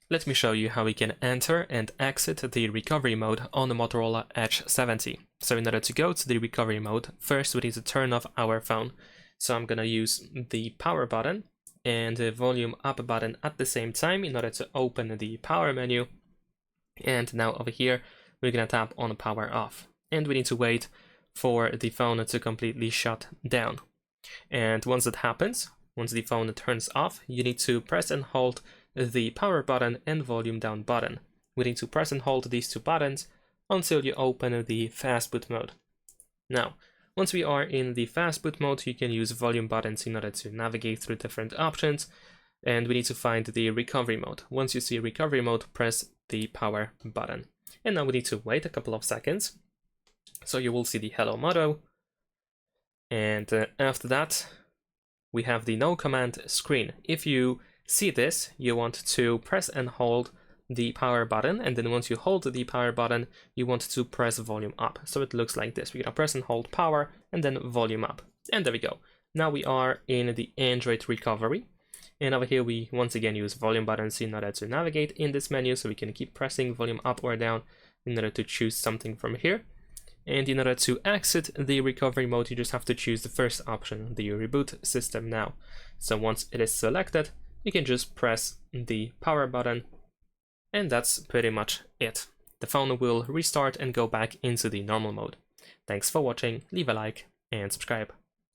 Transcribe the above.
Let me show you how we can enter and exit the recovery mode on the Motorola Edge 70. So in order to go to the recovery mode, first we need to turn off our phone. So I'm gonna use the power button and the volume up button at the same time in order to open the power menu. And now over here, we're gonna tap on power off. And we need to wait for the phone to completely shut down. And once that happens, once the phone turns off, you need to press and hold the power button and volume down button. We need to press and hold these two buttons until you open the fast boot mode. Now, once we are in the fast boot mode, you can use volume buttons in order to navigate through different options, and we need to find the recovery mode. Once you see recovery mode, press the power button. And now we need to wait a couple of seconds. So you will see the hello motto, and after that, we have the no command screen. If you see this, you want to press and hold the power button, and then once you hold the power button, you want to press volume up. So it looks like this. We're gonna press and hold power and then volume up. And there we go. Now we are in the Android recovery. And over here we once again use volume buttons in order to navigate in this menu, so we can keep pressing volume up or down in order to choose something from here. And in order to exit the recovery mode, you just have to choose the first option, the reboot system now. So once it is selected, you can just press the power button, and that's pretty much it. The phone will restart and go back into the normal mode. Thanks for watching, leave a like and subscribe.